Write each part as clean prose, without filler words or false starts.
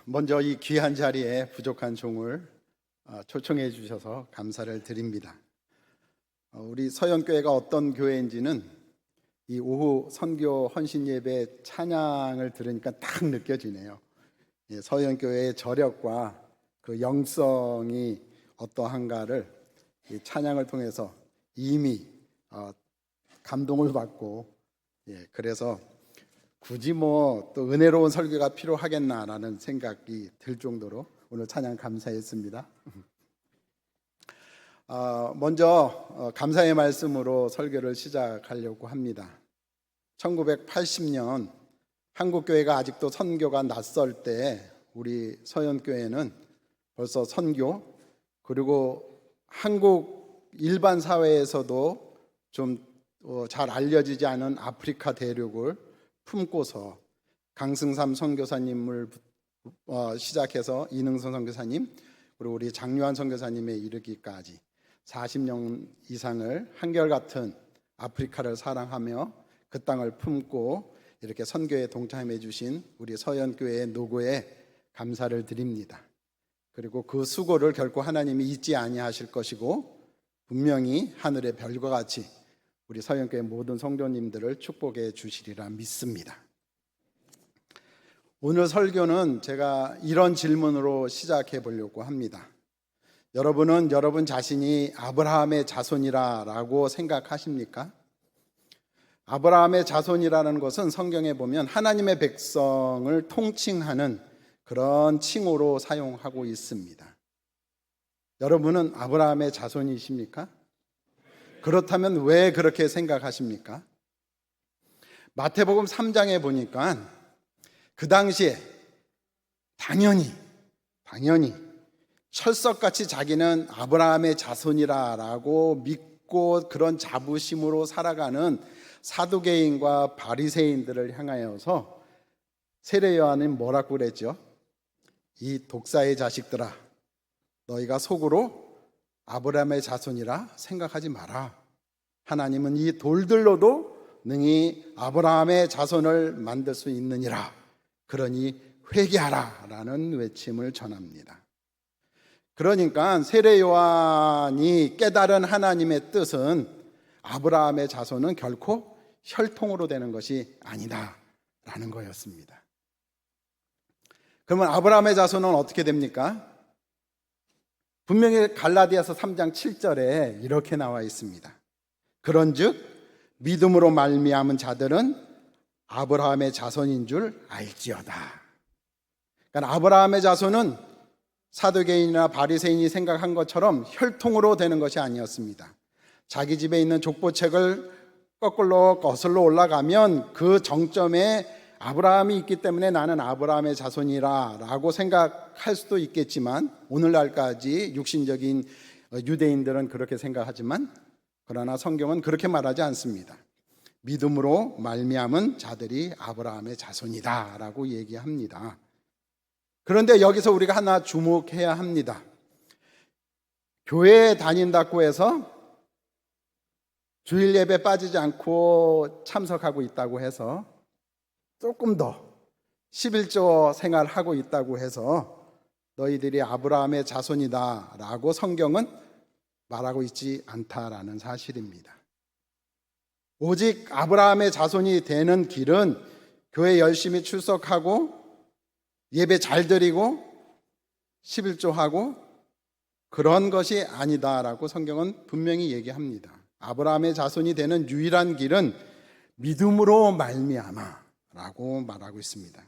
먼저 이 귀한 자리에 부족한 종을 초청해 주셔서 감사를 드립니다. 우리 서연교회가 어떤 교회인지는 이 오후 선교 헌신 예배 찬양을 들으니까 딱 느껴지네요. 서연교회의 저력과 그 영성이 어떠한가를 이 찬양을 통해서 이미 감동을 받고, 그래서 굳이 또 은혜로운 설교가 필요하겠나라는 생각이 들 정도로 오늘 찬양 감사했습니다. 먼저 감사의 말씀으로 설교를 시작하려고 합니다. 1980년 한국교회가 아직도 선교가 낯설 때 우리 서연교회는 벌써 선교, 그리고 한국 일반 사회에서도 좀 잘 알려지지 않은 아프리카 대륙을 품고서 강승삼 선교사님을 시작해서 이능선 선교사님, 그리고 우리 장유한 선교사님에 이르기까지 40년 이상을 한결같은 아프리카를 사랑하며 그 땅을 품고 이렇게 선교에 동참해 주신 우리 서연교회의 노고에 감사를 드립니다. 그리고 그 수고를 결코 하나님이 잊지 아니하실 것이고 분명히 하늘의 별과 같이 우리 서연교회 모든 성도님들을 축복해 주시리라 믿습니다. 오늘 설교는 제가 이런 질문으로 시작해 보려고 합니다. 여러분은 여러분 자신이 아브라함의 자손이라고 생각하십니까? 아브라함의 자손이라는 것은 성경에 보면 하나님의 백성을 통칭하는 그런 칭호로 사용하고 있습니다. 여러분은 아브라함의 자손이십니까? 그렇다면 왜 그렇게 생각하십니까? 마태복음 3장에 보니까 그 당시에 당연히 철석같이 자기는 아브라함의 자손이라고 믿고 그런 자부심으로 살아가는 사두개인과 바리새인들을 향하여서 세례 요한은 뭐라고 그랬죠? 이 독사의 자식들아, 너희가 속으로 아브라함의 자손이라 생각하지 마라. 하나님은 이 돌들로도 능히 아브라함의 자손을 만들 수 있느니라. 그러니 회개하라 라는 외침을 전합니다. 그러니까 세례 요한이 깨달은 하나님의 뜻은 아브라함의 자손은 결코 혈통으로 되는 것이 아니다 라는 거였습니다. 그러면 아브라함의 자손은 어떻게 됩니까? 분명히 갈라디아서 3장 7절에 이렇게 나와 있습니다. 그런즉 믿음으로 말미암은 자들은 아브라함의 자손인 줄 알지어다. 그러니까 아브라함의 자손은 사두개인이나 바리새인이 생각한 것처럼 혈통으로 되는 것이 아니었습니다. 자기 집에 있는 족보책을 거슬러 올라가면 그 정점에 아브라함이 있기 때문에 나는 아브라함의 자손이라 라고 생각할 수도 있겠지만, 오늘날까지 육신적인 유대인들은 그렇게 생각하지만 그러나 성경은 그렇게 말하지 않습니다. 믿음으로 말미암은 자들이 아브라함의 자손이다 라고 얘기합니다. 그런데 여기서 우리가 하나 주목해야 합니다. 교회에 다닌다고 해서 주일 예배 빠지지 않고 참석하고 있다고 해서 조금 더 11조 생활하고 있다고 해서 너희들이 아브라함의 자손이다 라고 성경은 말하고 있지 않다라는 사실입니다. 오직 아브라함의 자손이 되는 길은 교회 열심히 출석하고 예배 잘 드리고 11조하고 그런 것이 아니다라고 성경은 분명히 얘기합니다. 아브라함의 자손이 되는 유일한 길은 믿음으로 말미암아 라고 말하고 있습니다.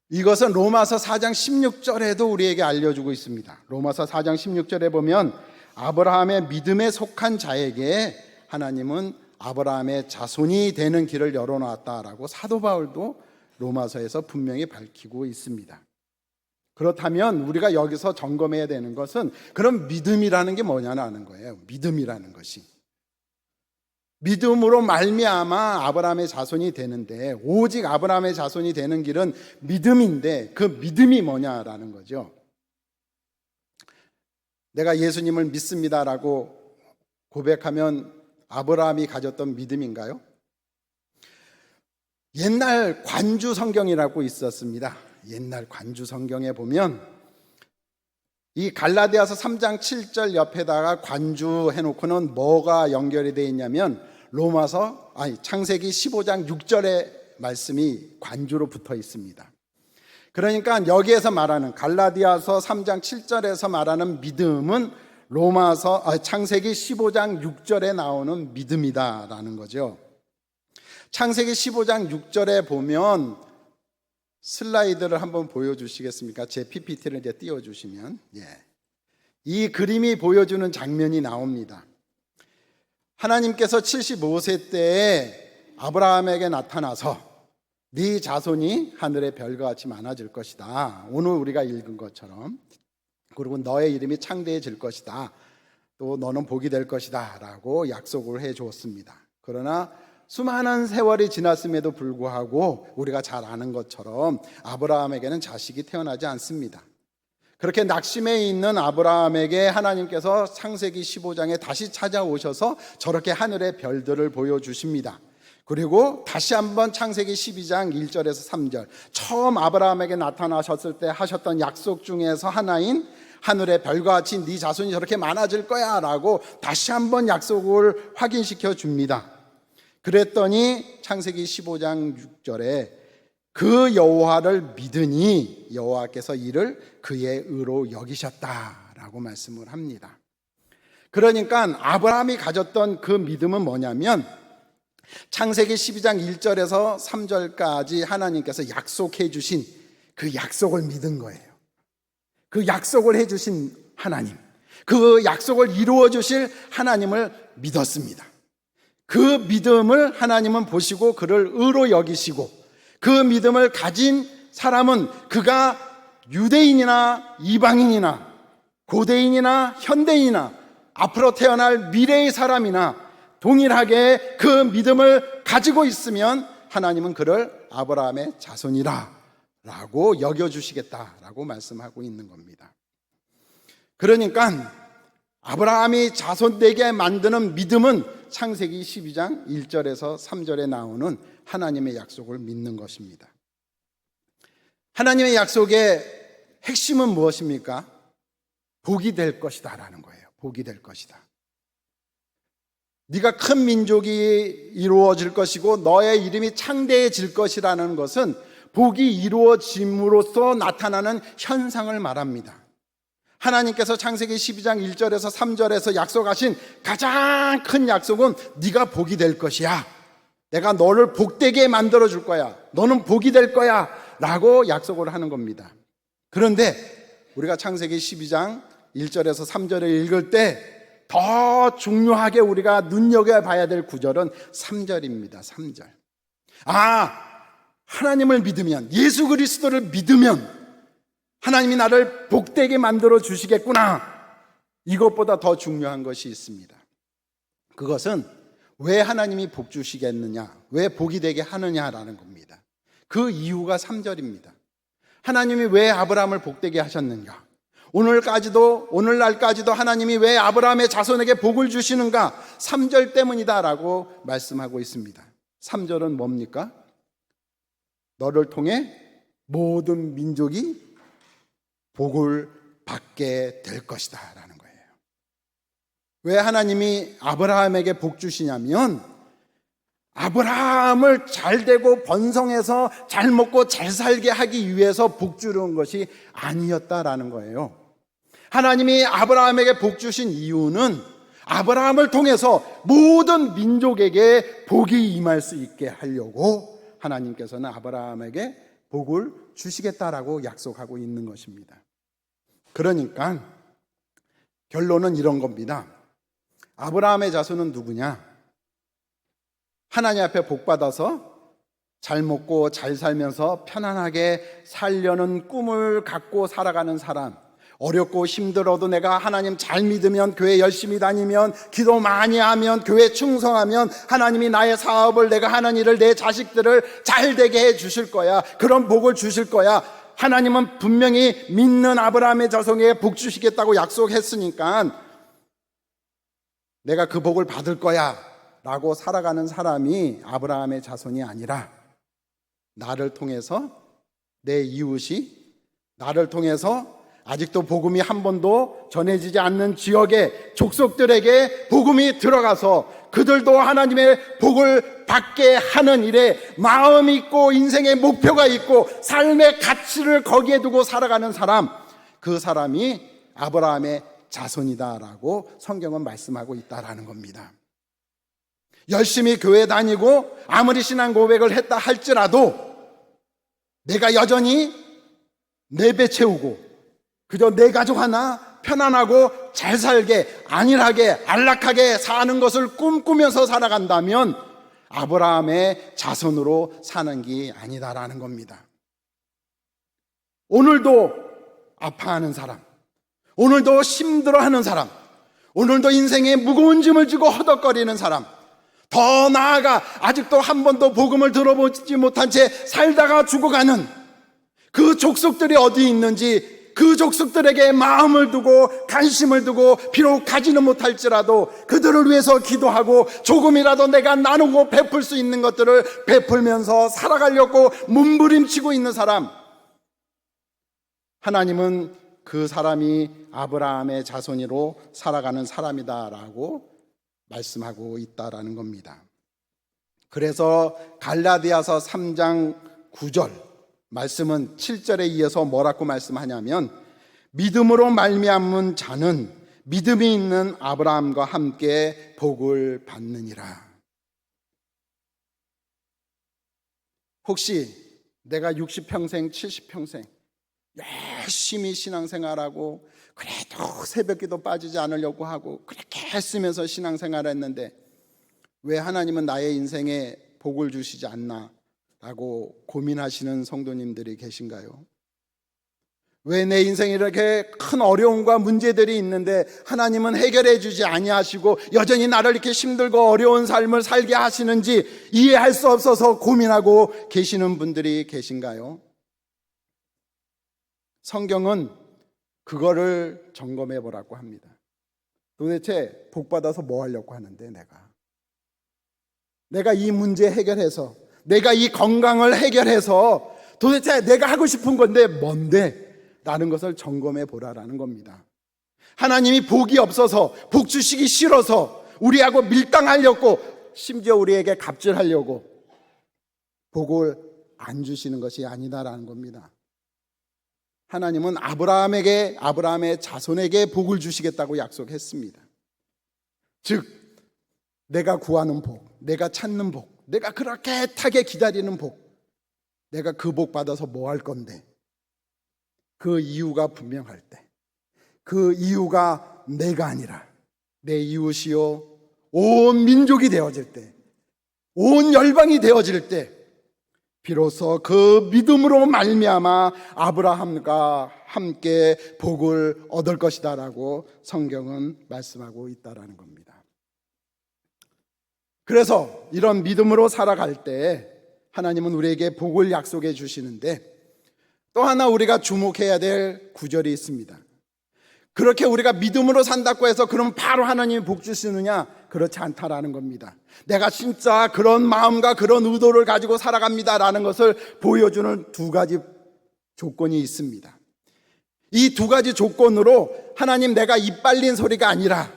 이것은 로마서 4장 16절에도 우리에게 알려주고 있습니다. 로마서 4장 16절에 보면 아브라함의 믿음에 속한 자에게 하나님은 아브라함의 자손이 되는 길을 열어놨다라고 사도 바울도 로마서에서 분명히 밝히고 있습니다. 그렇다면 우리가 여기서 점검해야 되는 것은 그럼 믿음이라는 게 뭐냐는 거예요. 믿음이라는 것이 믿음으로 말미암아 아브라함의 자손이 되는데, 오직 아브라함의 자손이 되는 길은 믿음인데 그 믿음이 뭐냐라는 거죠. 내가 예수님을 믿습니다라고 고백하면 아브라함이 가졌던 믿음인가요? 옛날 관주 성경이라고 있었습니다. 옛날 관주 성경에 보면 이 갈라디아서 3장 7절 옆에다가 관주 해놓고는 뭐가 연결이 되어 있냐면 창세기 15장 6절의 말씀이 관주로 붙어 있습니다. 그러니까 여기에서 말하는 갈라디아서 3장 7절에서 말하는 믿음은 창세기 15장 6절에 나오는 믿음이다라는 거죠. 창세기 15장 6절에 보면 슬라이드를 한번 보여주시겠습니까? 제 PPT를 이제 띄워주시면, 이 그림이 보여주는 장면이 나옵니다. 하나님께서 75세 때에 아브라함에게 나타나서 네 자손이 하늘의 별과 같이 많아질 것이다. 오늘 우리가 읽은 것처럼. 그리고 너의 이름이 창대해질 것이다. 또 너는 복이 될 것이다 라고 약속을 해 주었습니다. 그러나 수많은 세월이 지났음에도 불구하고 우리가 잘 아는 것처럼 아브라함에게는 자식이 태어나지 않습니다. 그렇게 낙심해 있는 아브라함에게 하나님께서 창세기 15장에 다시 찾아오셔서 저렇게 하늘의 별들을 보여주십니다. 그리고 다시 한번 창세기 12장 1절에서 3절, 처음 아브라함에게 나타나셨을 때 하셨던 약속 중에서 하나인 하늘의 별과 같이 네 자손이 저렇게 많아질 거야 라고 다시 한번 약속을 확인시켜 줍니다. 그랬더니 창세기 15장 6절에 그 여호와를 믿으니 여호와께서 이를 그의 의로 여기셨다라고 말씀을 합니다. 그러니까 아브라함이 가졌던 그 믿음은 뭐냐면 창세기 12장 1절에서 3절까지 하나님께서 약속해 주신 그 약속을 믿은 거예요. 그 약속을 해 주신 하나님, 그 약속을 이루어 주실 하나님을 믿었습니다. 그 믿음을 하나님은 보시고 그를 의로 여기시고, 그 믿음을 가진 사람은 그가 유대인이나 이방인이나 고대인이나 현대인이나 앞으로 태어날 미래의 사람이나 동일하게 그 믿음을 가지고 있으면 하나님은 그를 아브라함의 자손이라 라고 여겨주시겠다라고 말씀하고 있는 겁니다. 그러니까 아브라함이 자손 되게 만드는 믿음은 창세기 12장 1절에서 3절에 나오는 하나님의 약속을 믿는 것입니다. 하나님의 약속의 핵심은 무엇입니까? 복이 될 것이다 라는 거예요. 복이 될 것이다. 네가 큰 민족이 이루어질 것이고 너의 이름이 창대해질 것이라는 것은 복이 이루어짐으로써 나타나는 현상을 말합니다. 하나님께서 창세기 12장 1절에서 3절에서 약속하신 가장 큰 약속은 네가 복이 될 것이야. 내가 너를 복되게 만들어 줄 거야. 너는 복이 될 거야 라고 약속을 하는 겁니다. 그런데 우리가 창세기 12장 1절에서 3절을 읽을 때 더 중요하게 우리가 눈여겨봐야 될 구절은 3절입니다. 3절. 하나님을 믿으면, 예수 그리스도를 믿으면 하나님이 나를 복되게 만들어 주시겠구나. 이것보다 더 중요한 것이 있습니다. 그것은 왜 하나님이 복 주시겠느냐, 왜 복이 되게 하느냐라는 겁니다. 그 이유가 3절입니다. 하나님이 왜 아브라함을 복되게 하셨는가? 오늘날까지도 하나님이 왜 아브라함의 자손에게 복을 주시는가? 3절 때문이다라고 말씀하고 있습니다. 3절은 뭡니까? 너를 통해 모든 민족이 복을 받게 될 것이다 라는 거예요. 왜 하나님이 아브라함에게 복 주시냐면 아브라함을 잘 되고 번성해서 잘 먹고 잘 살게 하기 위해서 복 주는 것이 아니었다라는 거예요. 하나님이 아브라함에게 복 주신 이유는 아브라함을 통해서 모든 민족에게 복이 임할 수 있게 하려고 하나님께서는 아브라함에게 복을 주시겠다라고 약속하고 있는 것입니다. 그러니까 결론은 이런 겁니다. 아브라함의 자손은 누구냐? 하나님 앞에 복 받아서 잘 먹고 잘 살면서 편안하게 살려는 꿈을 갖고 살아가는 사람, 어렵고 힘들어도 내가 하나님 잘 믿으면, 교회 열심히 다니면, 기도 많이 하면, 교회 충성하면 하나님이 나의 사업을, 내가 하는 일을, 내 자식들을 잘 되게 해 주실 거야. 그런 복을 주실 거야. 하나님은 분명히 믿는 아브라함의 자손에게 복 주시겠다고 약속했으니까 내가 그 복을 받을 거야 라고 살아가는 사람이 아브라함의 자손이 아니라 나를 통해서 내 이웃이 나를 통해서 아직도 복음이 한 번도 전해지지 않는 지역의 족속들에게 복음이 들어가서 그들도 하나님의 복을 받게 하는 일에 마음이 있고 인생의 목표가 있고 삶의 가치를 거기에 두고 살아가는 사람, 그 사람이 아브라함의 자손이다라고 성경은 말씀하고 있다라는 겁니다. 열심히 교회 다니고 아무리 신앙 고백을 했다 할지라도 내가 여전히 내 배 채우고 그저 내 가족 하나 편안하고 잘 살게 안일하게 안락하게 사는 것을 꿈꾸면서 살아간다면 아브라함의 자손으로 사는 게 아니다라는 겁니다. 오늘도 아파하는 사람, 오늘도 힘들어하는 사람, 오늘도 인생에 무거운 짐을 지고 허덕거리는 사람, 더 나아가 아직도 한 번도 복음을 들어보지 못한 채 살다가 죽어가는 그 족속들이 어디 있는지 그 족속들에게 마음을 두고 관심을 두고 비록 가지는 못할지라도 그들을 위해서 기도하고 조금이라도 내가 나누고 베풀 수 있는 것들을 베풀면서 살아가려고 몸부림치고 있는 사람, 하나님은 그 사람이 아브라함의 자손으로 살아가는 사람이다라고 말씀하고 있다라는 겁니다. 그래서 갈라디아서 3장 9절 말씀은 7절에 이어서 뭐라고 말씀하냐면 믿음으로 말미암은 자는 믿음이 있는 아브라함과 함께 복을 받느니라. 혹시 내가 60평생 70평생 열심히 신앙생활하고 그래도 새벽기도 빠지지 않으려고 하고 그렇게 했으면서 신앙생활을 했는데 왜 하나님은 나의 인생에 복을 주시지 않나 라고 고민하시는 성도님들이 계신가요? 왜 내 인생에 이렇게 큰 어려움과 문제들이 있는데 하나님은 해결해 주지 아니하시고 여전히 나를 이렇게 힘들고 어려운 삶을 살게 하시는지 이해할 수 없어서 고민하고 계시는 분들이 계신가요? 성경은 그거를 점검해 보라고 합니다. 도대체 복 받아서 뭐 하려고 하는데 내가 이 문제 해결해서 내가 이 건강을 해결해서 도대체 내가 하고 싶은 건데 뭔데? 라는 것을 점검해 보라라는 겁니다. 하나님이 복이 없어서 복 주시기 싫어서 우리하고 밀당하려고 심지어 우리에게 갑질하려고 복을 안 주시는 것이 아니다라는 겁니다. 하나님은 아브라함의 자손에게 복을 주시겠다고 약속했습니다. 즉 내가 구하는 복, 내가 찾는 복, 내가 그렇게 애타게 기다리는 복, 내가 그 복 받아서 뭐 할 건데 그 이유가 분명할 때, 그 이유가 내가 아니라 내 이웃이요 온 민족이 되어질 때, 온 열방이 되어질 때 비로소 그 믿음으로 말미암아 아브라함과 함께 복을 얻을 것이다 라고 성경은 말씀하고 있다라는 겁니다. 그래서 이런 믿음으로 살아갈 때 하나님은 우리에게 복을 약속해 주시는데 또 하나 우리가 주목해야 될 구절이 있습니다. 그렇게 우리가 믿음으로 산다고 해서 그럼 바로 하나님이 복 주시느냐? 그렇지 않다라는 겁니다. 내가 진짜 그런 마음과 그런 의도를 가지고 살아갑니다라는 것을 보여주는 두 가지 조건이 있습니다. 이 두 가지 조건으로 하나님 내가 입 빨린 소리가 아니라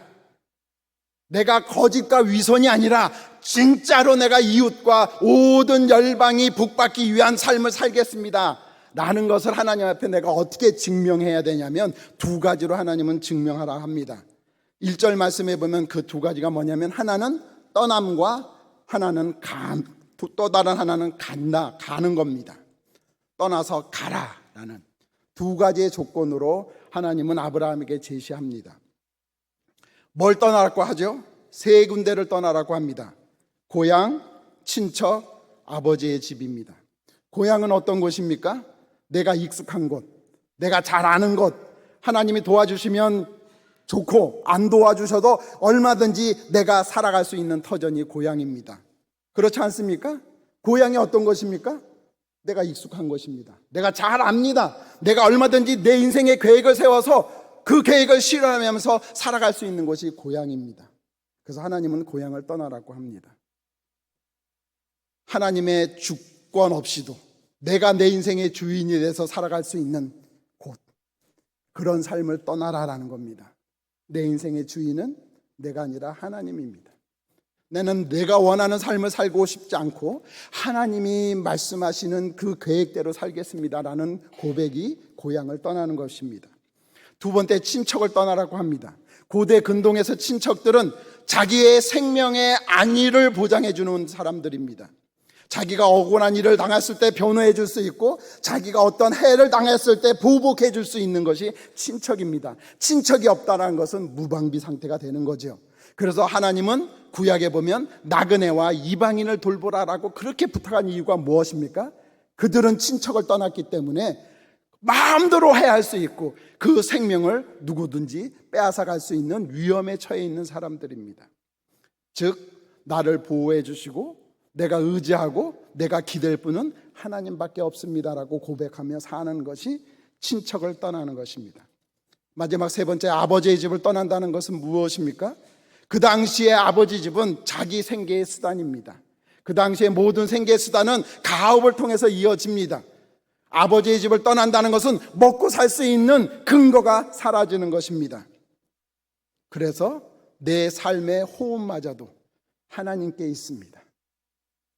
내가 거짓과 위선이 아니라 진짜로 내가 이웃과 모든 열방이 복받기 위한 삶을 살겠습니다 라는 것을 하나님 앞에 내가 어떻게 증명해야 되냐면 두 가지로 하나님은 증명하라 합니다. 1절 말씀해 보면 그 두 가지가 뭐냐면 하나는 떠남과 하나는 또 다른 하나는 가는 겁니다. 떠나서 가라라는 두 가지의 조건으로 하나님은 아브라함에게 제시합니다. 뭘 떠나라고 하죠? 세 군데를 떠나라고 합니다. 고향, 친척, 아버지의 집입니다. 고향은 어떤 곳입니까? 내가 익숙한 곳, 내가 잘 아는 곳, 하나님이 도와주시면 좋고 안 도와주셔도 얼마든지 내가 살아갈 수 있는 터전이 고향입니다. 그렇지 않습니까? 고향이 어떤 것입니까? 내가 익숙한 것입니다. 내가 잘 압니다. 내가 얼마든지 내 인생의 계획을 세워서 그 계획을 실현하면서 살아갈 수 있는 곳이 고향입니다. 그래서 하나님은 고향을 떠나라고 합니다. 하나님의 주권 없이도 내가 내 인생의 주인이 돼서 살아갈 수 있는 곳, 그런 삶을 떠나라라는 겁니다. 내 인생의 주인은 내가 아니라 하나님입니다. 나는 내가 원하는 삶을 살고 싶지 않고 하나님이 말씀하시는 그 계획대로 살겠습니다라는 고백이 고향을 떠나는 것입니다. 두 번째, 친척을 떠나라고 합니다. 고대 근동에서 친척들은 자기의 생명의 안위를 보장해 주는 사람들입니다. 자기가 억울한 일을 당했을 때 변호해 줄 수 있고, 자기가 어떤 해를 당했을 때 보복해 줄 수 있는 것이 친척입니다. 친척이 없다는 것은 무방비 상태가 되는 거죠. 그래서 하나님은 구약에 보면 나그네와 이방인을 돌보라라고 그렇게 부탁한 이유가 무엇입니까? 그들은 친척을 떠났기 때문에 마음대로 해야 할 수 있고 그 생명을 누구든지 빼앗아갈 수 있는 위험에 처해 있는 사람들입니다. 즉, 나를 보호해 주시고 내가 의지하고 내가 기댈 분은 하나님밖에 없습니다라고 고백하며 사는 것이 친척을 떠나는 것입니다. 마지막 세 번째, 아버지의 집을 떠난다는 것은 무엇입니까? 그 당시에 아버지 집은 자기 생계의 수단입니다. 그 당시에 모든 생계의 수단은 가업을 통해서 이어집니다. 아버지의 집을 떠난다는 것은 먹고 살 수 있는 근거가 사라지는 것입니다. 그래서 내 삶의 호흡마저도 하나님께 있습니다.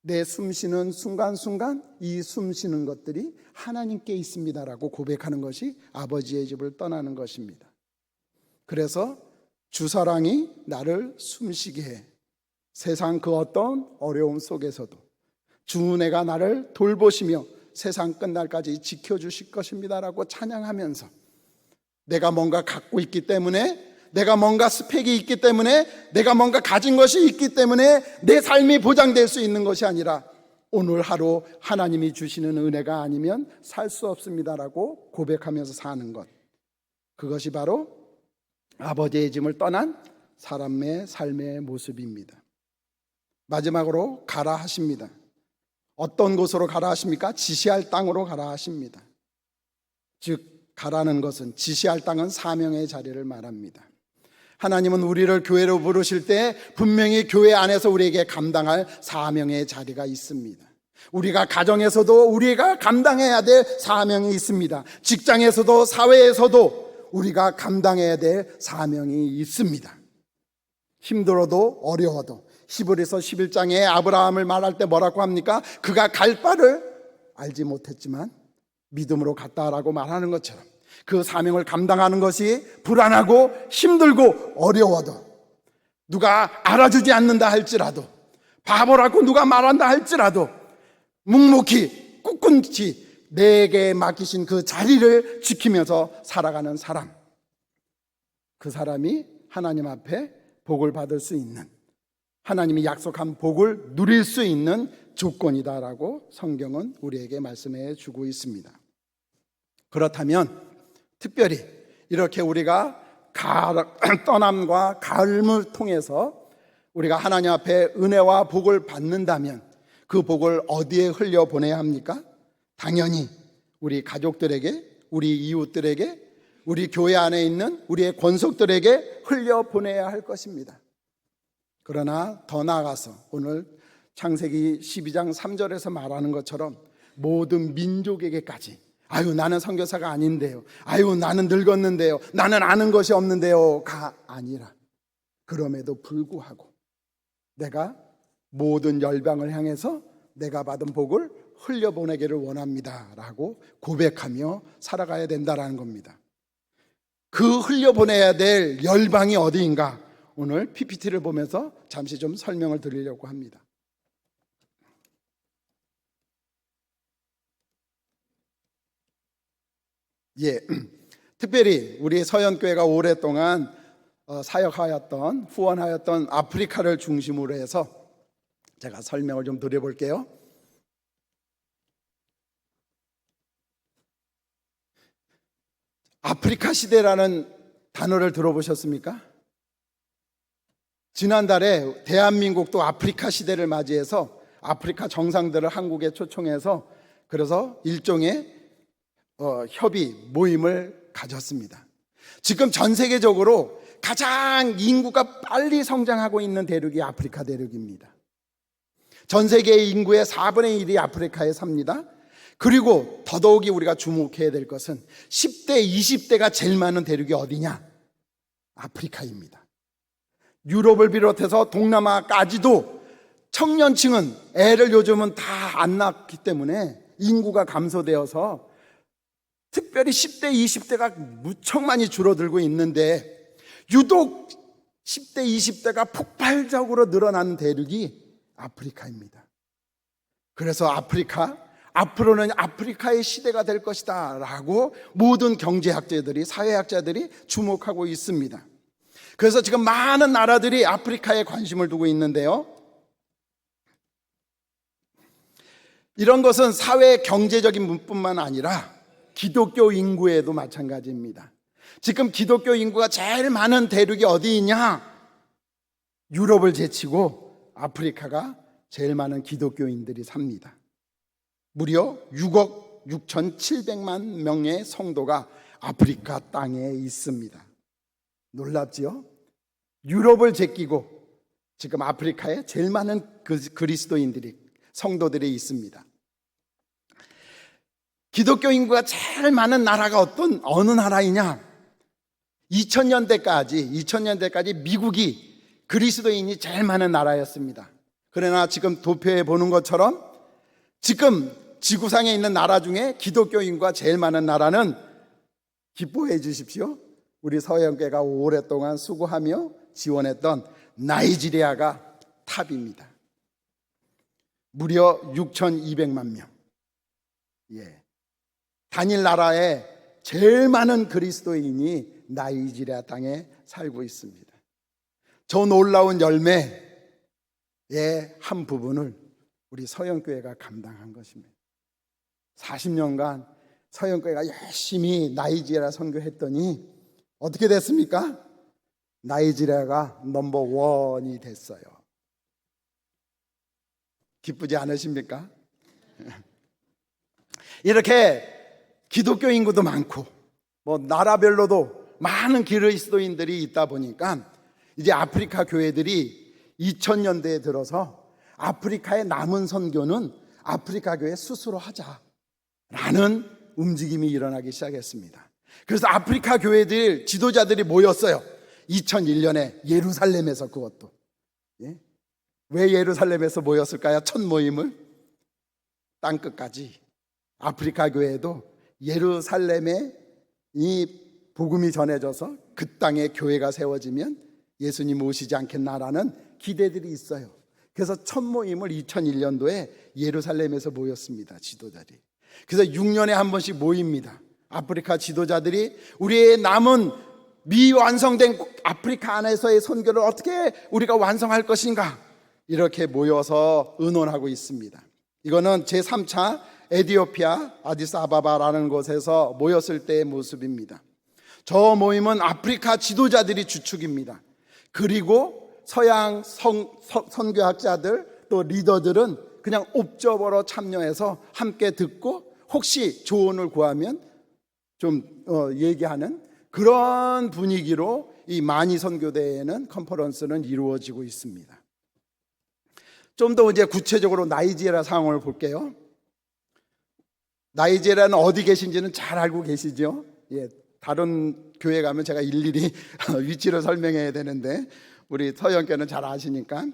내 숨쉬는 순간순간 이 숨쉬는 것들이 하나님께 있습니다라고 고백하는 것이 아버지의 집을 떠나는 것입니다. 그래서 주사랑이 나를 숨쉬게 해 세상 그 어떤 어려움 속에서도 주 은혜가 나를 돌보시며 세상 끝날까지 지켜주실 것입니다라고 찬양하면서 내가 뭔가 갖고 있기 때문에, 내가 뭔가 스펙이 있기 때문에, 내가 뭔가 가진 것이 있기 때문에 내 삶이 보장될 수 있는 것이 아니라 오늘 하루 하나님이 주시는 은혜가 아니면 살 수 없습니다라고 고백하면서 사는 것, 그것이 바로 아버지의 짐을 떠난 사람의 삶의 모습입니다. 마지막으로 가라 하십니다. 어떤 곳으로 가라 하십니까? 지시할 땅으로 가라 하십니다. 즉, 가라는 것은, 지시할 땅은 사명의 자리를 말합니다. 하나님은 우리를 교회로 부르실 때 분명히 교회 안에서 우리에게 감당할 사명의 자리가 있습니다. 우리가 가정에서도 우리가 감당해야 될 사명이 있습니다. 직장에서도 사회에서도 우리가 감당해야 될 사명이 있습니다. 힘들어도 어려워도 히브리서 11장에 아브라함을 말할 때 뭐라고 합니까? 그가 갈 바를 알지 못했지만 믿음으로 갔다라고 말하는 것처럼 그 사명을 감당하는 것이 불안하고 힘들고 어려워도, 누가 알아주지 않는다 할지라도, 바보라고 누가 말한다 할지라도 묵묵히 꿋꿋이 내게 맡기신 그 자리를 지키면서 살아가는 사람, 그 사람이 하나님 앞에 복을 받을 수 있는, 하나님이 약속한 복을 누릴 수 있는 조건이다라고 성경은 우리에게 말씀해 주고 있습니다. 그렇다면 특별히 이렇게 우리가 떠남과 가을을 통해서 우리가 하나님 앞에 은혜와 복을 받는다면 그 복을 어디에 흘려보내야 합니까? 당연히 우리 가족들에게, 우리 이웃들에게, 우리 교회 안에 있는 우리의 권속들에게 흘려보내야 할 것입니다. 그러나 더 나아가서 오늘 창세기 12장 3절에서 말하는 것처럼 모든 민족에게까지, 아유 나는 선교사가 아닌데요, 아유 나는 늙었는데요, 나는 아는 것이 없는데요가 아니라, 그럼에도 불구하고 내가 모든 열방을 향해서 내가 받은 복을 흘려보내기를 원합니다 라고 고백하며 살아가야 된다는 겁니다. 그 흘려보내야 될 열방이 어디인가, 오늘 PPT를 보면서 잠시 좀 설명을 드리려고 합니다. 특별히 우리 서연교회가 오랫동안 사역하였던, 후원하였던 아프리카를 중심으로 해서 제가 설명을 좀 드려볼게요. 아프리카 시대라는 단어를 들어보셨습니까? 지난달에 대한민국도 아프리카 시대를 맞이해서 아프리카 정상들을 한국에 초청해서 그래서 일종의 협의 모임을 가졌습니다. 지금 전 세계적으로 가장 인구가 빨리 성장하고 있는 대륙이 아프리카 대륙입니다. 전 세계의 인구의 4분의 1이 아프리카에 삽니다. 그리고 더더욱이 우리가 주목해야 될 것은 10대, 20대가 제일 많은 대륙이 어디냐? 아프리카입니다. 유럽을 비롯해서 동남아까지도 청년층은 애를 요즘은 다 안 낳기 때문에 인구가 감소되어서 특별히 10대, 20대가 무척 많이 줄어들고 있는데 유독 10대, 20대가 폭발적으로 늘어나는 대륙이 아프리카입니다. 그래서 앞으로는 아프리카의 시대가 될 것이다 라고 모든 경제학자들이, 사회학자들이 주목하고 있습니다. 그래서 지금 많은 나라들이 아프리카에 관심을 두고 있는데요, 이런 것은 사회 경제적인 문뿐만 아니라 기독교 인구에도 마찬가지입니다. 지금 기독교 인구가 제일 많은 대륙이 어디 있냐? 유럽을 제치고 아프리카가 제일 많은 기독교인들이 삽니다. 무려 6억 6,700만 명의 성도가 아프리카 땅에 있습니다. 놀랍지요? 유럽을 제끼고 지금 아프리카에 제일 많은 그리스도인들이, 성도들이 있습니다. 기독교 인구가 제일 많은 나라가 어느 나라이냐? 2000년대까지 미국이 그리스도인이 제일 많은 나라였습니다. 그러나 지금 도표에 보는 것처럼 지금 지구상에 있는 나라 중에 기독교 인구가 제일 많은 나라는, 기뻐해 주십시오, 우리 서영교회가 오랫동안 수고하며 지원했던 나이지리아가 탑입니다. 무려 6,200만 명. 단일 나라에 제일 많은 그리스도인이 나이지리아 땅에 살고 있습니다. 저 놀라운 열매의 한 부분을 우리 서영교회가 감당한 것입니다. 40년간 서영교회가 열심히 나이지리아 선교했더니 어떻게 됐습니까? 나이지리아가 넘버원이 됐어요. 기쁘지 않으십니까? 이렇게 기독교 인구도 많고 나라별로도 많은 그리스도인들이 있다 보니까 이제 아프리카 교회들이 2000년대에 들어서 아프리카에 남은 선교는 아프리카 교회 스스로 하자라는 움직임이 일어나기 시작했습니다. 그래서 아프리카 교회들 지도자들이 모였어요. 2001년에 예루살렘에서. 그것도 왜 예루살렘에서 모였을까요? 첫 모임을 땅끝까지 아프리카 교회도 예루살렘에 이 복음이 전해져서 그 땅에 교회가 세워지면 예수님 오시지 않겠나라는 기대들이 있어요. 그래서 첫 모임을 2001년도에 예루살렘에서 모였습니다. 지도자들이. 그래서 6년에 한 번씩 모입니다. 아프리카 지도자들이 우리의 남은 미완성된 아프리카 안에서의 선교를 어떻게 우리가 완성할 것인가, 이렇게 모여서 의논하고 있습니다. 이거는 제3차 에티오피아 아디스아바바라는 곳에서 모였을 때의 모습입니다. 저 모임은 아프리카 지도자들이 주축입니다. 그리고 서양 선교학자들 또 리더들은 그냥 옵저버로 참여해서 함께 듣고 혹시 조언을 구하면 좀 얘기하는 그런 분위기로 이 마니 선교대회는, 컨퍼런스는 이루어지고 있습니다. 좀 더 이제 구체적으로 나이지리아 상황을 볼게요. 나이지리아는 어디 계신지는 잘 알고 계시죠? 다른 교회 가면 제가 일일이 위치를 설명해야 되는데 우리 서영교는 잘 아시니까.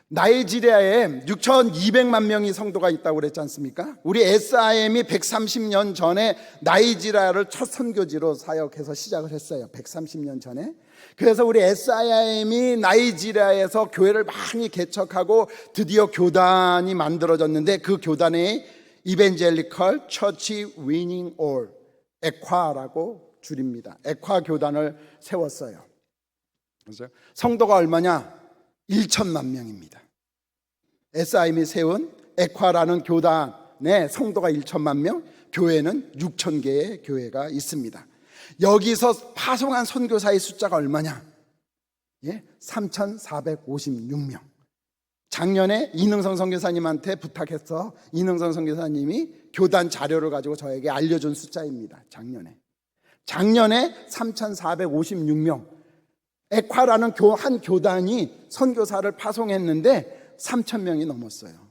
나이지리아에 6,200만 명이 성도가 있다고 그랬지 않습니까? 우리 SIM이 130년 전에 나이지리아를 첫 선교지로 사역해서 시작을 했어요. 130년 전에. 그래서 우리 SIM이 나이지리아에서 교회를 많이 개척하고 드디어 교단이 만들어졌는데, 그 교단의 이벤젤리컬 처치 위닝 올, 에콰라고 줄입니다. 에콰 교단을 세웠어요. 그래서 성도가 얼마냐? 1천만 명입니다. SIM이 세운 에콰라는 교단에 성도가 1천만 명, 교회는 6천 개의 교회가 있습니다. 여기서 파송한 선교사의 숫자가 얼마냐? 3,456명. 작년에 이능성 선교사님한테 부탁해서 이능성 선교사님이 교단 자료를 가지고 저에게 알려준 숫자입니다. 작년에 3,456명. 에콰라는 한 교단이 선교사를 파송했는데 3,000명이 넘었어요.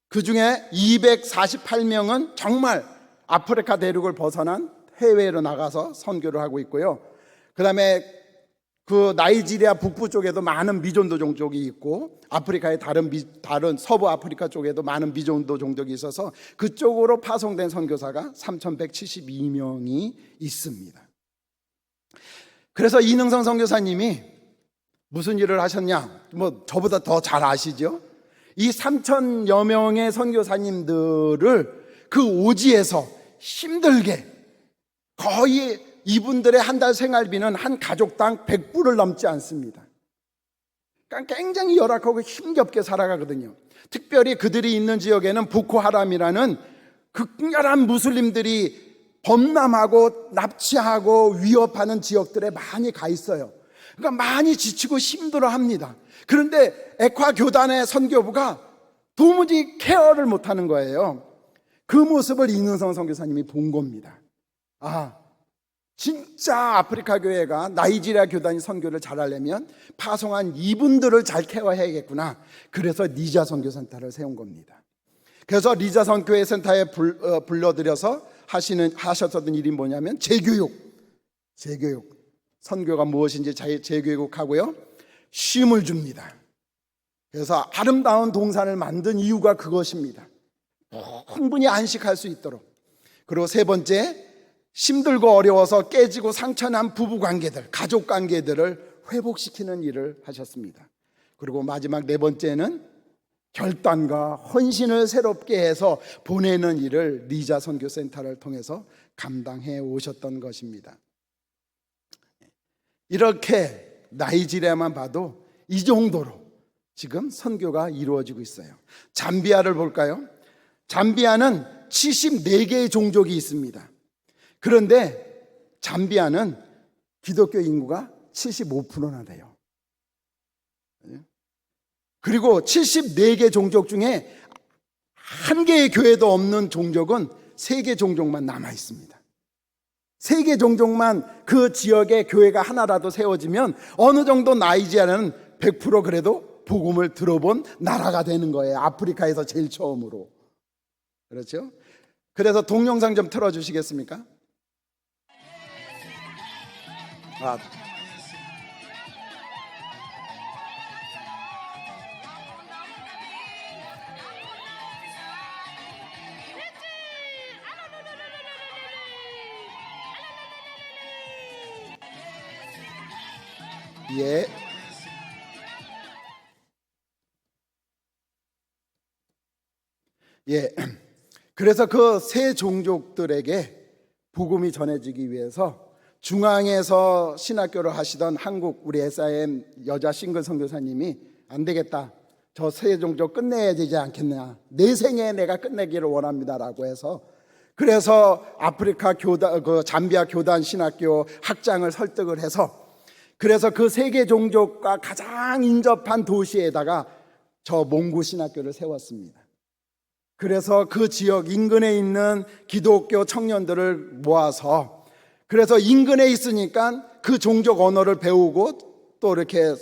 그 중에 248명은 정말 아프리카 대륙을 벗어난 해외로 나가서 선교를 하고 있고요. 그 다음에 그 나이지리아 북부 쪽에도 많은 미존도 종족이 있고, 아프리카의 다른 서부 아프리카 쪽에도 많은 미존도 종족이 있어서 그쪽으로 파송된 선교사가 3,172명이 있습니다. 그래서 이능성 선교사님이 무슨 일을 하셨냐? 뭐 저보다 더 잘 아시죠? 이 3,000여 명의 선교사님들을 그 오지에서 힘들게, 거의 이분들의 한 달 생활비는 한 가족당 100불을 넘지 않습니다. 그러니까 굉장히 열악하고 힘겹게 살아가거든요. 특별히 그들이 있는 지역에는 보코하람이라는 극렬한 무슬림들이 범람하고 납치하고 위협하는 지역들에 많이 가 있어요. 그러니까 많이 지치고 힘들어합니다. 그런데 에콰 교단의 선교부가 도무지 케어를 못하는 거예요. 그 모습을 이능성 선교사님이 본 겁니다. 아, 진짜 아프리카 교회가 나이지리아 교단이 선교를 잘하려면 파송한 이분들을 잘 케어해야겠구나. 그래서 리자 선교센터를 세운 겁니다. 그래서 리자 선교회센터에 불러들여서 하셨던 일이 뭐냐면 재교육. 선교가 무엇인지 재교육하고요, 쉼을 줍니다. 그래서 아름다운 동산을 만든 이유가 그것입니다. 충분히 안식할 수 있도록. 그리고 세 번째, 힘들고 어려워서 깨지고 상처난 부부관계들, 가족관계들을 회복시키는 일을 하셨습니다. 그리고 마지막 네 번째는 결단과 헌신을 새롭게 해서 보내는 일을 리자 선교센터를 통해서 감당해 오셨던 것입니다. 이렇게 나이지리아만 봐도 이 정도로 지금 선교가 이루어지고 있어요. 잠비아를 볼까요? 잠비아는 74개의 종족이 있습니다. 그런데 잠비아는 기독교 인구가 75%나 돼요. 그리고 74개 종족 중에 한 개의 교회도 없는 종족은 3개 종족만 남아 있습니다. 3개 종족만 그 지역에 교회가 하나라도 세워지면 어느 정도 나이지리아는 100% 그래도 복음을 들어본 나라가 되는 거예요. 아프리카에서 제일 처음으로. 그렇죠? 그래서 동영상 좀 틀어주시겠습니까? 예. 예. 그래서 그 세 종족들에게 복음이 전해지기 위해서 중앙에서 신학교를 하시던 한국 우리 SIM 여자 싱글 선교사님이 안 되겠다, 저 세 종족 끝내야 되지 않겠냐, 내 생에 내가 끝내기를 원합니다라고 해서, 그래서 아프리카 교단, 그 잠비아 교단 신학교 학장을 설득을 해서, 그래서 그 세 개 종족과 가장 인접한 도시에다가 저 몽고 신학교를 세웠습니다. 그래서 그 지역 인근에 있는 기독교 청년들을 모아서, 그래서 인근에 있으니까 그 종족 언어를 배우고 또 이렇게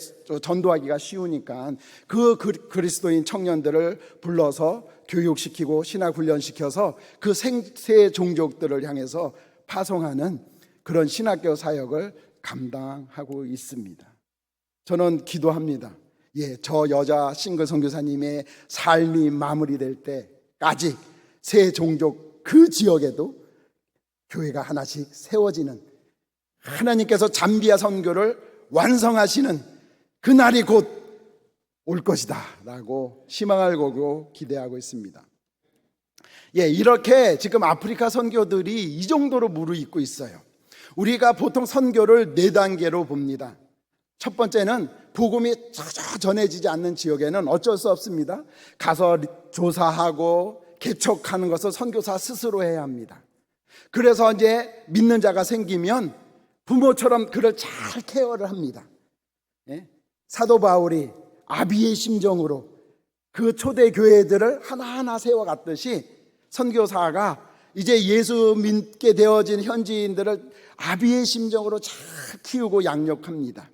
전도하기가 쉬우니까 그 그리스도인 청년들을 불러서 교육시키고 신학훈련시켜서 그 세 종족들을 향해서 파송하는 그런 신학교 사역을 감당하고 있습니다. 저는 기도합니다. 예, 저 여자 싱글 선교사님의 삶이 마무리될 때까지 세 종족 그 지역에도 교회가 하나씩 세워지는, 하나님께서 잠비아 선교를 완성하시는 그날이 곧 올 것이다 라고 희망을 걸고 기대하고 있습니다. 예, 이렇게 지금 아프리카 선교들이 이 정도로 무르익고 있어요. 우리가 보통 선교를 4단계로 봅니다. 첫 번째는 복음이 전해지지 않는 지역에는 어쩔 수 없습니다. 가서 조사하고 개척하는 것을 선교사 스스로 해야 합니다. 그래서 이제 믿는 자가 생기면 부모처럼 그를 잘 케어를 합니다. 예? 사도 바울이 아비의 심정으로 그 초대 교회들을 하나하나 세워갔듯이 선교사가 이제 예수 믿게 되어진 현지인들을 아비의 심정으로 잘 키우고 양육합니다.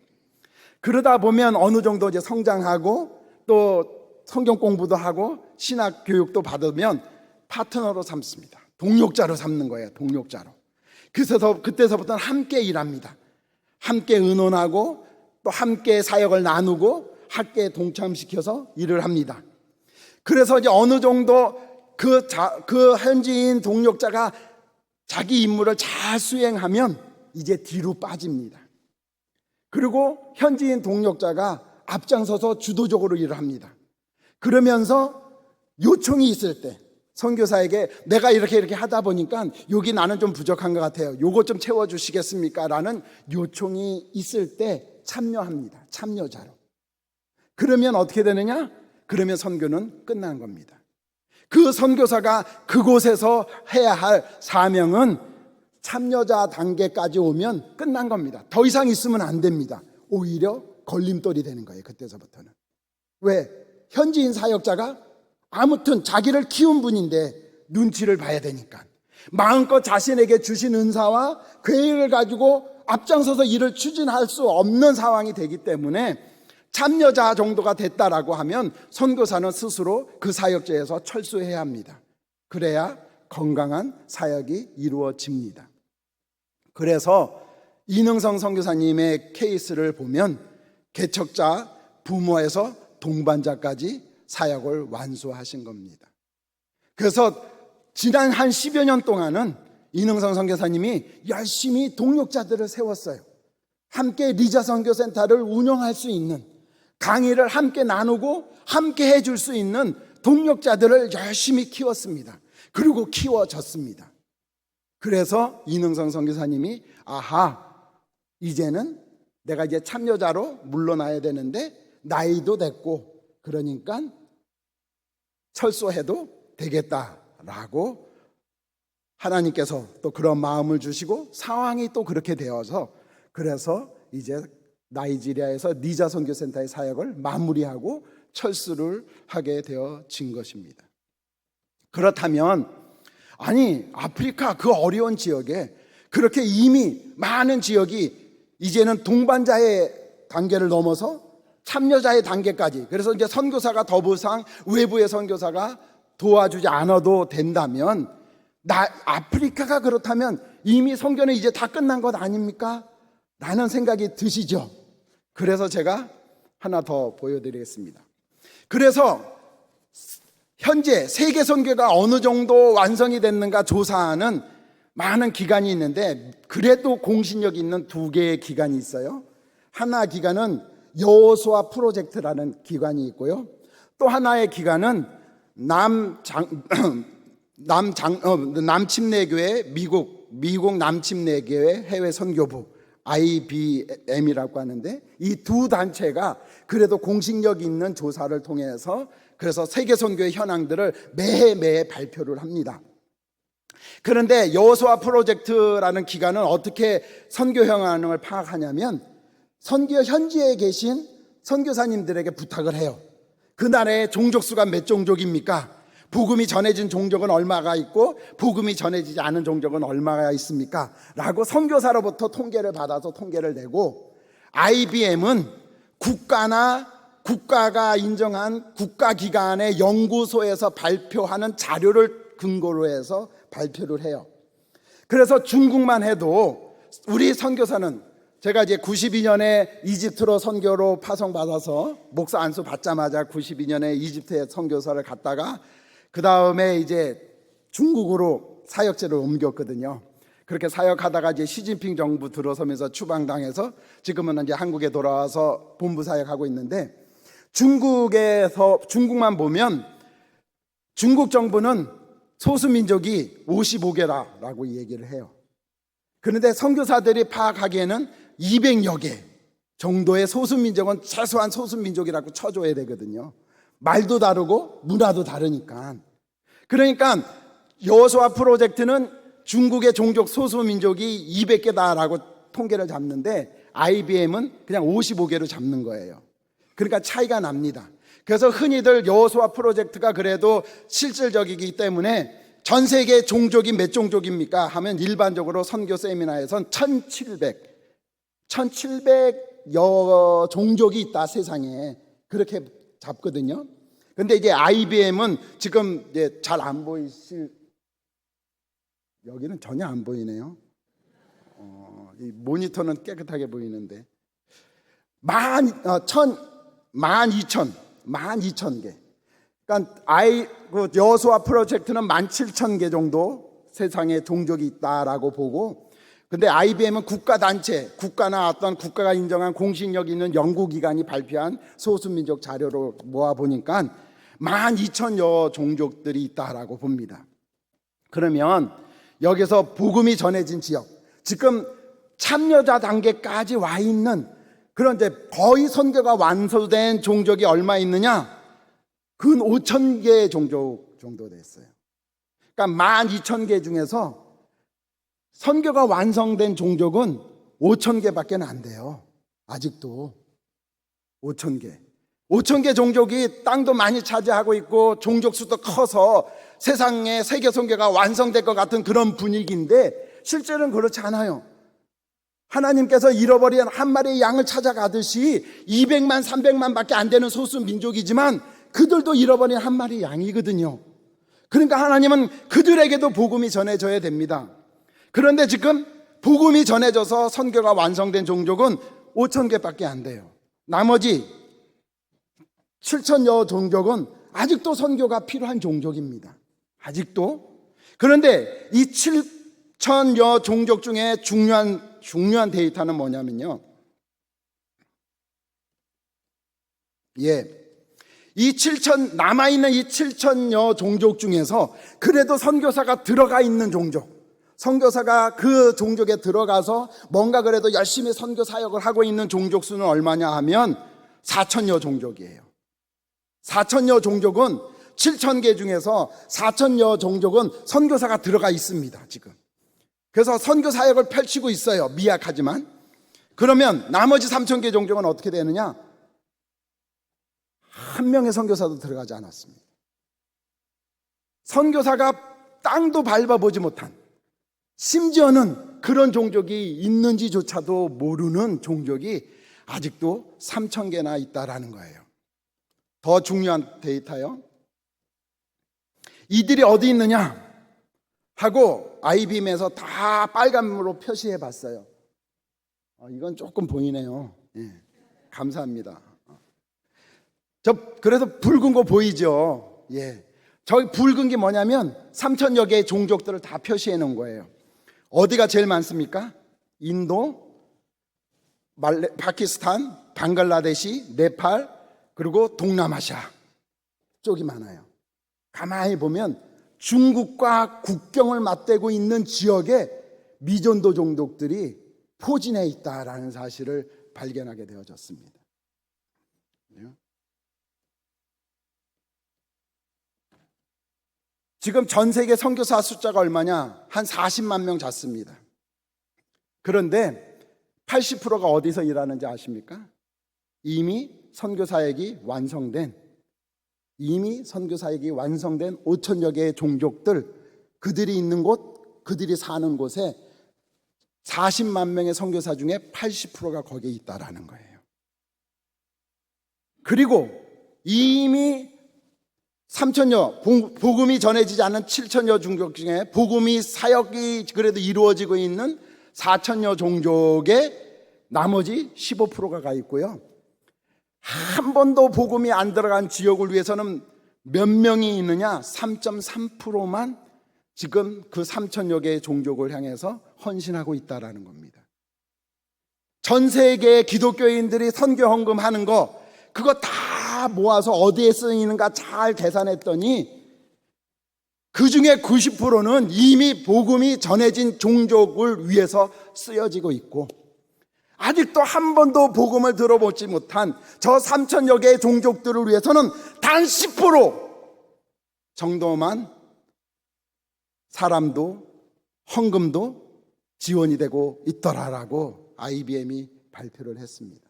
그러다 보면 어느 정도 이제 성장하고 또 성경 공부도 하고 신학 교육도 받으면 파트너로 삼습니다. 동역자로 삼는 거예요. 동역자로. 그래서 그때서부터는 함께 일합니다. 함께 의논하고 또 함께 사역을 나누고 함께 동참시켜서 일을 합니다. 그래서 이제 어느 정도 그 현지인 동역자가 자기 임무를 잘 수행하면 이제 뒤로 빠집니다. 그리고 현지인 동역자가 앞장서서 주도적으로 일을 합니다. 그러면서 요청이 있을 때 선교사에게 내가 이렇게 하다 보니까 여기 나는 좀 부족한 것 같아요. 요거 좀 채워주시겠습니까? 라는 요청이 있을 때 참여합니다. 참여자로. 그러면 어떻게 되느냐? 그러면 선교는 끝난 겁니다. 그 선교사가 그곳에서 해야 할 사명은 참여자 단계까지 오면 끝난 겁니다. 더 이상 있으면 안 됩니다. 오히려 걸림돌이 되는 거예요. 그때서부터는. 왜? 현지인 사역자가 아무튼 자기를 키운 분인데 눈치를 봐야 되니까 마음껏 자신에게 주신 은사와 계획을 가지고 앞장서서 일을 추진할 수 없는 상황이 되기 때문에 참여자 정도가 됐다라고 하면 선교사는 스스로 그 사역자에서 철수해야 합니다. 그래야 건강한 사역이 이루어집니다. 그래서 이능성 선교사님의 케이스를 보면 개척자, 부모에서 동반자까지 사역을 완수하신 겁니다. 그래서 지난 한 10여 년 동안은 이능성 선교사님이 열심히 동역자들을 세웠어요. 함께 리자 선교센터를 운영할 수 있는, 강의를 함께 나누고 함께 해줄 수 있는 동역자들을 열심히 키웠습니다. 그리고 키워졌습니다. 그래서 이능성 선교사님이 이제는 내가 이제 참여자로 물러나야 되는데 나이도 됐고 그러니까 철수해도 되겠다라고 하나님께서 또 그런 마음을 주시고 상황이 또 그렇게 되어서 그래서 이제 나이지리아에서 리자 선교센터의 사역을 마무리하고 철수를 하게 되어진 것입니다. 그렇다면 아프리카 그 어려운 지역에 그렇게 이미 많은 지역이 이제는 동반자의 단계를 넘어서 참여자의 단계까지, 그래서 이제 선교사가 더 이상 외부의 선교사가 도와주지 않아도 된다면 아프리카가 그렇다면 이미 선교는 이제 다 끝난 것 아닙니까? 라는 생각이 드시죠? 그래서 제가 하나 더 보여드리겠습니다. 그래서 현재 세계 선교가 어느 정도 완성이 됐는가 조사하는 많은 기관이 있는데 그래도 공신력 있는 두 개의 기관이 있어요. 하나 기관은 여호수아 프로젝트라는 기관이 있고요. 또 하나의 기관은 남침례교회 미국 남침례교회 해외 선교부 IBM이라고 하는데 이 두 단체가 그래도 공신력 있는 조사를 통해서 그래서 세계 선교의 현황들을 매해 발표를 합니다. 그런데 여호수아 프로젝트라는 기관은 어떻게 선교 현황을 파악하냐면 선교 현지에 계신 선교사님들에게 부탁을 해요. 그 나라의 종족수가 몇 종족입니까? 복음이 전해진 종족은 얼마가 있고 복음이 전해지지 않은 종족은 얼마가 있습니까? 라고 선교사로부터 통계를 받아서 통계를 내고 IBM은 국가가 인정한 국가기관의 연구소에서 발표하는 자료를 근거로 해서 발표를 해요. 그래서 중국만 해도 우리 선교사는 제가 이제 92년에 이집트로 선교로 파송받아서 목사 안수 받자마자 92년에 이집트에 선교사를 갔다가 그 다음에 이제 중국으로 사역지를 옮겼거든요. 그렇게 사역하다가 이제 시진핑 정부 들어서면서 추방당해서 지금은 이제 한국에 돌아와서 본부 사역하고 있는데 중국만 보면 중국 정부는 소수민족이 55개라고 얘기를 해요. 그런데 선교사들이 파악하기에는 200여 개 정도의 소수민족은 최소한 소수민족이라고 쳐줘야 되거든요. 말도 다르고 문화도 다르니까. 그러니까 여호수아 프로젝트는 중국의 종족 소수민족이 200개다라고 통계를 잡는데 IBM은 그냥 55개로 잡는 거예요. 그러니까 차이가 납니다. 그래서 흔히들 여호수아 프로젝트가 그래도 실질적이기 때문에 전 세계 종족이 몇 종족입니까? 하면 일반적으로 선교 세미나에선 1700여 종족이 있다 세상에 그렇게 잡거든요. 근데 이제 IBM은 지금 이제 잘 안 보이실, 여기는 전혀 안 보이네요. 이 모니터는 깨끗하게 보이는데 12,000개. 그러니까 그 여호수아 프로젝트는 17,000개 정도 세상에 종족이 있다라고 보고, 근데 IBM은 국가단체, 국가나 어떤 국가가 인정한 공신력 있는 연구기관이 발표한 소수민족 자료로 모아보니까 12,000여 종족들이 있다라고 봅니다. 그러면 여기서 복음이 전해진 지역, 지금 참여자 단계까지 와 있는 그런 이제 거의 선교가 완성된 종족이 얼마 있느냐? 근 5,000개 종족 정도 됐어요. 그러니까 12,000개 중에서 선교가 완성된 종족은 5,000개밖에 안 돼요. 아직도 5,000개. 5,000개 종족이 땅도 많이 차지하고 있고 종족 수도 커서 세상에 세계 선교가 완성될 것 같은 그런 분위기인데 실제로는 그렇지 않아요. 하나님께서 잃어버린 한 마리의 양을 찾아가듯이 200만, 300만 밖에 안 되는 소수 민족이지만 그들도 잃어버린 한 마리의 양이거든요. 그러니까 하나님은 그들에게도 복음이 전해져야 됩니다. 그런데 지금 복음이 전해져서 선교가 완성된 종족은 5,000개밖에 안 돼요. 나머지 7,000여 종족은 아직도 선교가 필요한 종족입니다. 아직도. 그런데 이 7,000여 종족 중에 중요한 데이터는 뭐냐면요. 이 남아있는 이 7,000여 종족 중에서 그래도 선교사가 들어가 있는 종족, 선교사가 그 종족에 들어가서 뭔가 그래도 열심히 선교 사역을 하고 있는 종족 수는 얼마냐 하면 4,000여 종족이에요. 4,000여 종족은 7,000개 중에서 4,000여 종족은 선교사가 들어가 있습니다, 지금. 그래서 선교 사역을 펼치고 있어요. 미약하지만. 그러면 나머지 3,000개 종족은 어떻게 되느냐? 한 명의 선교사도 들어가지 않았습니다. 선교사가 땅도 밟아보지 못한, 심지어는 그런 종족이 있는지조차도 모르는 종족이 아직도 3,000개나 있다라는 거예요. 더 중요한 데이터요. 이들이 어디 있느냐 하고 IBM에서 다 빨간으로 표시해 봤어요. 이건 조금 보이네요. 감사합니다. 그래서 붉은 거 보이죠? 저기 붉은 게 뭐냐면 3,000여 개의 종족들을 다 표시해 놓은 거예요. 어디가 제일 많습니까? 인도, 파키스탄, 방글라데시, 네팔, 그리고 동남아시아 쪽이 많아요. 가만히 보면 중국과 국경을 맞대고 있는 지역에 미전도 종족들이 포진해 있다라는 사실을 발견하게 되어졌습니다. 지금 전 세계 선교사 숫자가 얼마냐? 한 40만 명 잤습니다. 그런데 80%가 어디서 일하는지 아십니까? 이미 선교사역이 완성된 5,000여 개의 종족들, 그들이 있는 곳, 그들이 사는 곳에 40만 명의 선교사 중에 80%가 거기에 있다라는 거예요. 그리고 이미 3,000여, 복음이 전해지지 않은 7,000여 종족 중에 복음이 사역이 그래도 이루어지고 있는 4,000여 종족의 나머지 15%가 가 있고요. 한 번도 복음이 안 들어간 지역을 위해서는 몇 명이 있느냐? 3.3%만 지금 그 3,000여 개의 종족을 향해서 헌신하고 있다라는 겁니다. 전 세계의 기독교인들이 선교 헌금하는 거, 그거 다 모아서 어디에 쓰이는가 잘 계산했더니 그 중에 90%는 이미 복음이 전해진 종족을 위해서 쓰여지고 있고, 아직도 한 번도 복음을 들어보지 못한 저 3,000여 개의 종족들을 위해서는 단 10% 정도만 사람도 헌금도 지원이 되고 있더라라고 IBM이 발표를 했습니다.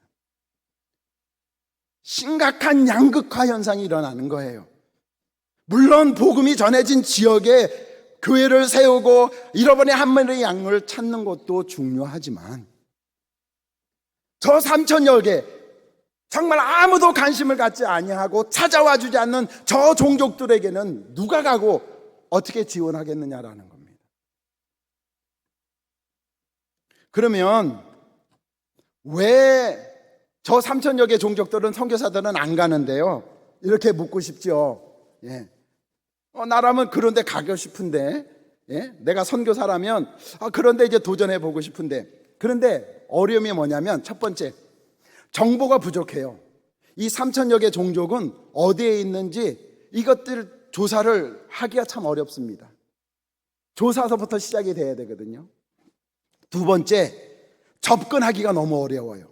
심각한 양극화 현상이 일어나는 거예요. 물론 복음이 전해진 지역에 교회를 세우고 잃어버린 한 마리의 양을 찾는 것도 중요하지만 저 3,000여 개, 정말 아무도 관심을 갖지 아니하고 찾아와 주지 않는 저 종족들에게는 누가 가고 어떻게 지원하겠느냐라는 겁니다. 그러면 왜 저 3천여 개 종족들은, 선교사들은 안 가는데요? 이렇게 묻고 싶죠. 예. 나라면 그런데 가고 싶은데, 예? 내가 선교사라면 그런데 이제 도전해 보고 싶은데. 그런데 어려움이 뭐냐면, 첫 번째, 정보가 부족해요. 이 3천여 개 종족은 어디에 있는지 이것들 조사를 하기가 참 어렵습니다. 조사서부터 시작이 돼야 되거든요. 두 번째, 접근하기가 너무 어려워요.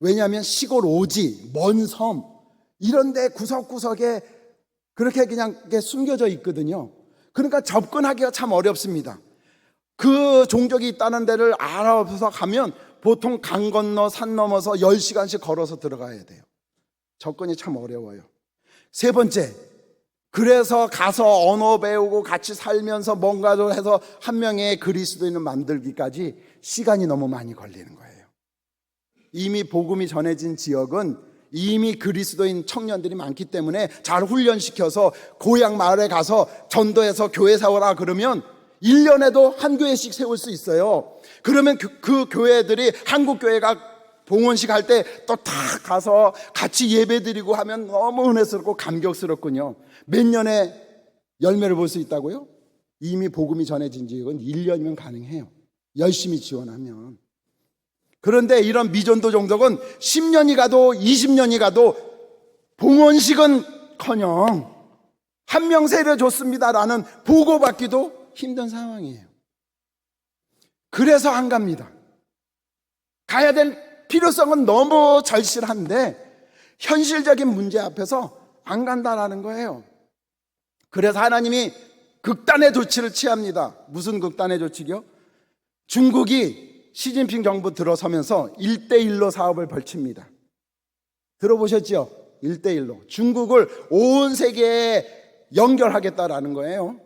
왜냐하면 시골 오지, 먼 섬, 이런 데 구석구석에 그렇게 그냥 숨겨져 있거든요. 그러니까 접근하기가 참 어렵습니다. 그 종족이 있다는 데를 알아서 가면 보통 강 건너 산 넘어서 10시간씩 걸어서 들어가야 돼요. 접근이 참 어려워요. 세 번째, 그래서 가서 언어 배우고 같이 살면서 뭔가를 해서 한 명의 그리스도인을 만들기까지 시간이 너무 많이 걸리는 거예요. 이미 복음이 전해진 지역은 이미 그리스도인 청년들이 많기 때문에 잘 훈련시켜서 고향 마을에 가서 전도해서 교회 세워라 그러면 1년에도 한 교회씩 세울 수 있어요. 그러면 그 교회들이 한국 교회가 봉헌식 할 때 또 다 가서 같이 예배드리고 하면 너무 은혜스럽고 감격스럽군요. 몇 년에 열매를 볼 수 있다고요? 이미 복음이 전해진 지역은 1년이면 가능해요. 열심히 지원하면. 그런데 이런 미전도 종족은 10년이 가도 20년이 가도 봉헌식은커녕 한 명 세려줬습니다라는 보고받기도 힘든 상황이에요. 그래서 안 갑니다. 가야 될 필요성은 너무 절실한데 현실적인 문제 앞에서 안 간다라는 거예요. 그래서 하나님이 극단의 조치를 취합니다. 무슨 극단의 조치요? 중국이 시진핑 정부 들어서면서 1대1로 사업을 벌칩니다. 들어보셨죠? 1대1로. 중국을 온 세계에 연결하겠다라는 거예요.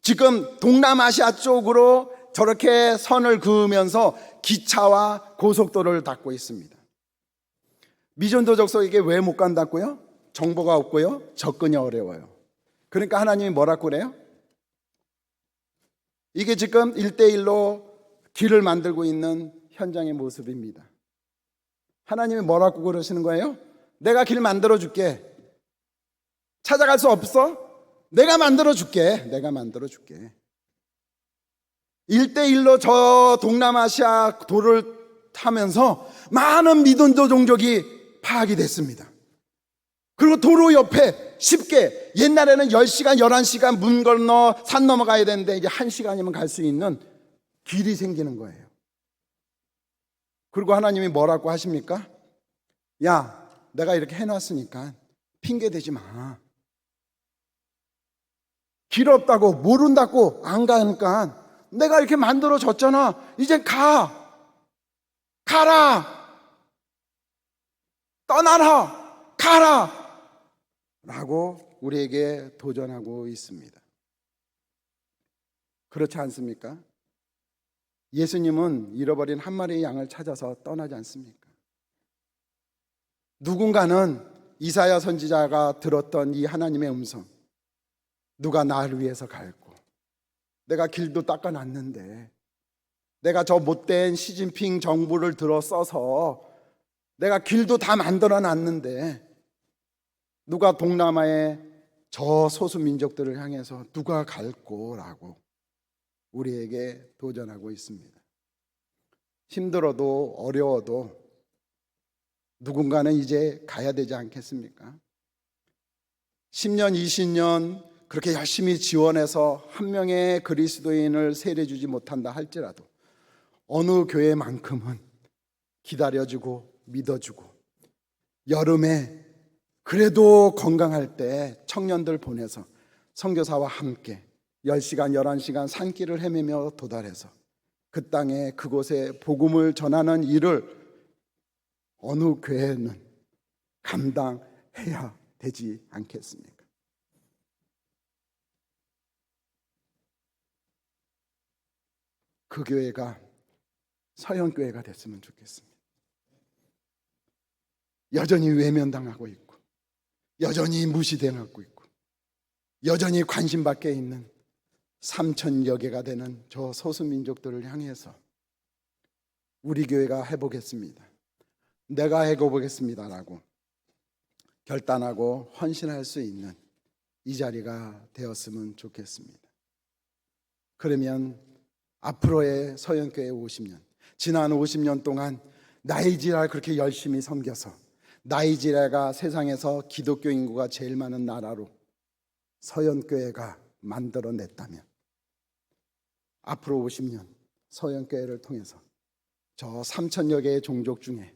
지금 동남아시아 쪽으로 저렇게 선을 그으면서 기차와 고속도로를 닦고 있습니다. 미전도 족속에게 왜 못 간다고요? 정보가 없고요, 접근이 어려워요. 그러니까 하나님이 뭐라고 그래요? 이게 지금 1대1로 길을 만들고 있는 현장의 모습입니다. 하나님이 뭐라고 그러시는 거예요? 내가 길 만들어 줄게. 찾아갈 수 없어? 내가 만들어 줄게. 내가 만들어 줄게. 1대1로 저 동남아시아 도를 타면서 많은 미돈도 종족이 파악이 됐습니다. 그리고 도로 옆에 쉽게, 옛날에는 10시간, 11시간 문 건너 산 넘어가야 되는데 이제 1시간이면 갈 수 있는 길이 생기는 거예요. 그리고 하나님이 뭐라고 하십니까? 야, 내가 이렇게 해놨으니까 핑계 대지 마. 길 없다고, 모른다고 안 가니까 내가 이렇게 만들어줬잖아. 이제 가라. 떠나라. 가라. 라고 우리에게 도전하고 있습니다. 그렇지 않습니까? 예수님은 잃어버린 한 마리의 양을 찾아서 떠나지 않습니까? 누군가는 이사야 선지자가 들었던 이 하나님의 음성, 누가 나를 위해서 갈고, 내가 길도 닦아놨는데, 내가 저 못된 시진핑 정부를 들어 써서 내가 길도 다 만들어 놨는데 누가 동남아의 저 소수 민족들을 향해서 누가 갈고라고 우리에게 도전하고 있습니다. 힘들어도 어려워도 누군가는 이제 가야 되지 않겠습니까? 10년, 20년 그렇게 열심히 지원해서 한 명의 그리스도인을 세례주지 못한다 할지라도 어느 교회만큼은 기다려주고 믿어주고, 여름에 그래도 건강할 때 청년들 보내서 선교사와 함께 10시간, 11시간 산길을 헤매며 도달해서 그 땅에 그곳에 복음을 전하는 일을 어느 교회는 감당해야 되지 않겠습니까? 그 교회가 서영교회가 됐으면 좋겠습니다. 여전히 외면당하고 있고, 여전히 무시당하고 있고, 여전히 관심 밖에 있는 3천여 개가 되는 저 소수민족들을 향해서 우리 교회가 해보겠습니다, 내가 해보겠습니다라고 결단하고 헌신할 수 있는 이 자리가 되었으면 좋겠습니다. 그러면 앞으로의 서연교회 50년, 지난 50년 동안 나이지리아를 그렇게 열심히 섬겨서 나이지리아가 세상에서 기독교 인구가 제일 많은 나라로 서연교회가 만들어냈다면, 앞으로 50년 서연교회를 통해서 저 3천여 개의 종족 중에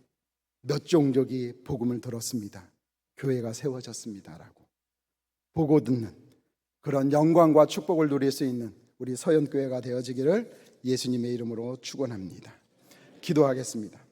몇 종족이 복음을 들었습니다, 교회가 세워졌습니다라고 보고 듣는 그런 영광과 축복을 누릴 수 있는 우리 서연교회가 되어지기를 예수님의 이름으로 축원합니다. 기도하겠습니다.